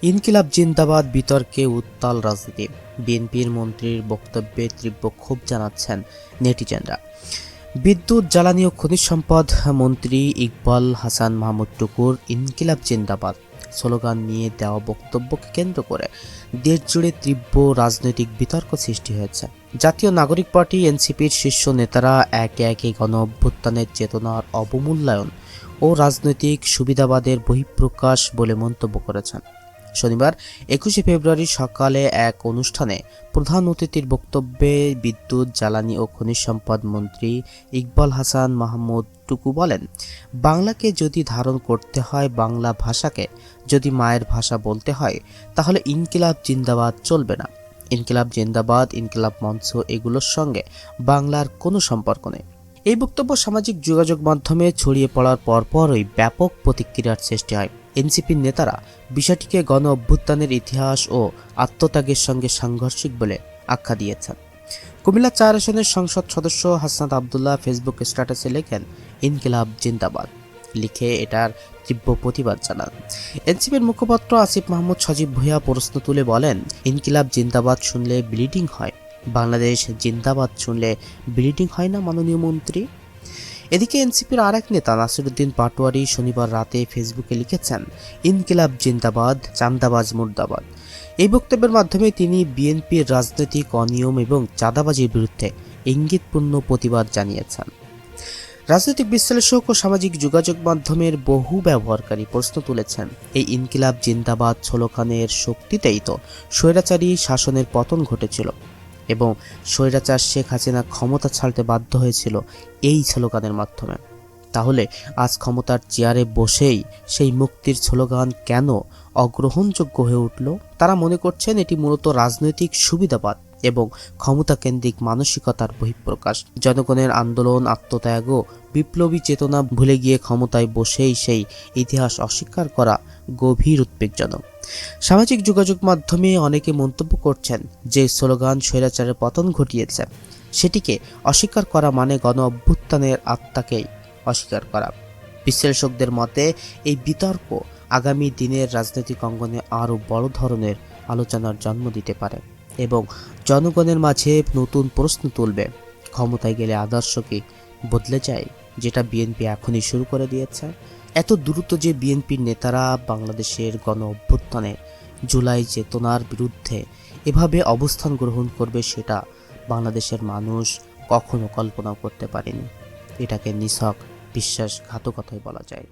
ইনকিলাব জিন্দাবাদ বিতর্কে উত্তাল রাজনীতি। বিএনপির মন্ত্রীর বক্তব্যে তীব্র ক্ষোভ জানাচ্ছেন নেটিজেনরা। বিদ্যুৎ, জ্বালানি ও খনিজ সম্পদ মন্ত্রী ইকবাল হাসান মাহমুদ টুকুর ইনকিলাব জিন্দাবাদ স্লোগান নিয়ে দেওয়া বক্তব্যকে কেন্দ্র করে দেশজুড়ে তীব্র রাজনৈতিক বিতর্ক সৃষ্টি হয়েছে। জাতীয় নাগরিক পার্টি এনসিপির শীর্ষ নেতারা একে একে গণ অভ্যুত্থানের চেতনার অবমূল্যায়ন ও রাজনৈতিক সুবিধাবাদের বহিঃপ্রকাশ বলে মন্তব্য করেছেন। শনিবার 21শে ফেব্রুয়ারি সকালে এক অনুষ্ঠানে প্রধান অতিথির বক্তব্যে বিদ্যুৎ, জ্বালানি ও খনিজ সম্পদ মন্ত্রী ইকবাল হাসান মাহমুদ টুকু বলেন, বাংলাকে যদি ধারণ করতে হয়, বাংলা ভাষাকে যদি মায়ের ভাষা বলতে হয়, তাহলে ইনকিলাব জিন্দাবাদ চলবে না। ইনকিলাব জিন্দাবাদ, ইনকিলাব মঞ্চ এগুলোর সঙ্গে বাংলার কোনো সম্পর্ক নেই। এই বক্তব্য সামাজিক যোগাযোগ মাধ্যমে ছড়িয়ে পড়ার পরপরই ব্যাপক প্রতিক্রিয়ার সৃষ্টি হয়। এনসিপির নেতারা বিষয়টিকে গণ অভ্যুত্থানের ইতিহাস ও আত্মত্যাগের সঙ্গে সাংঘর্ষিক বলে আখ্যা দিয়েছেন। কুমিল্লা ৪ আসনের সংসদ সদস্য হাসনাত আবদুল্লাহ ফেসবুক স্ট্যাটাসে লেখেন, ইনকিলাব জিন্দাবাদ, লিখে এটার তীব্র প্রতিবাদ জানান। এনসিপির মুখপাত্র আসিফ মাহমুদ সজীব ভূঁইয়া প্রশ্ন তুলে বলেন, ইনকিলাব জিন্দাবাদ শুনলে ব্লিডিং হয়, বাংলাদেশ জিন্দাবাদ শুনলে ব্লিডিং হয় না মাননীয় মন্ত্রী? এদিকে এনসিপির আরেক নেতা নাসিরউদ্দিন পাটোয়ারি শনিবার রাতে ফেসবুকে লিখেছেন, ইনকিলাব জিন্দাবাদ, চাঁদাবাজ মুর্দাবাদ। এই বক্তব্যের মাধ্যমে তিনি বিএনপির রাজনৈতিক অনিয়ম এবং চাঁদাবাজির বিরুদ্ধে ইঙ্গিতপূর্ণ প্রতিবাদ জানিয়েছেন। রাজনৈতিক বিশ্লেষক ও সামাজিক যোগাযোগ মাধ্যমের বহু ব্যবহারকারী প্রশ্ন তুলেছেন, এই ইনকিলাব জিন্দাবাদ স্লোগানের শক্তিতেই তো স্বৈরাচারী শাসনের পতন ঘটেছিল এবং স্বৈরাচার শেখ হাসিনা ক্ষমতা ছাড়তে বাধ্য হয়েছিল এই স্লোগানের মাধ্যমে। তাহলে আজ ক্ষমতার চেয়ারে বসেই সেই মুক্তির স্লোগান কেন অগ্রহণযোগ্য হয়ে উঠল? তারা মনে করছেন এটি মূলত রাজনৈতিক সুবিধাবাদ এবং ক্ষমতাকেন্দ্রিক মানসিকতার বহিঃপ্রকাশ। জনগণের আন্দোলন, আত্মত্যাগ ও বিপ্লবী চেতনা ভুলে গিয়ে ক্ষমতায় বসেই সেই ইতিহাস অস্বীকার করা গভীর উদ্বেগজনক। সামাজিক যোগাযোগ মাধ্যমে অনেকে মন্তব্য করছেন, যে স্লোগান স্বৈরাচারের পতন ঘটিয়েছে সেটিকে অস্বীকার করা মানে গণ অভ্যুত্থানের আত্মাকেই অস্বীকার করা। বিশ্লেষকদের মতে এই বিতর্ক আগামী দিনের রাজনৈতিক অঙ্গনে আরও বড় ধরনের আলোচনার জন্ম দিতে পারে এবং জনগণের মাঝে নতুন প্রশ্ন তুলবে, ক্ষমতায় গেলে আদর্শ কি বদলে যায়, যেটা বিএনপি এখনই শুরু করে দিয়েছে। এত দ্রুত যে বিএনপির নেতারা বাংলাদেশের গণ অভ্যুত্থানে জুলাই চেতনার বিরুদ্ধে এভাবে অবস্থান গ্রহণ করবে, সেটা বাংলাদেশের মানুষ কখনো কল্পনাও করতে পারেনি। এটাকে নিছক বিশ্বাসঘাতকতাই বলা যায়।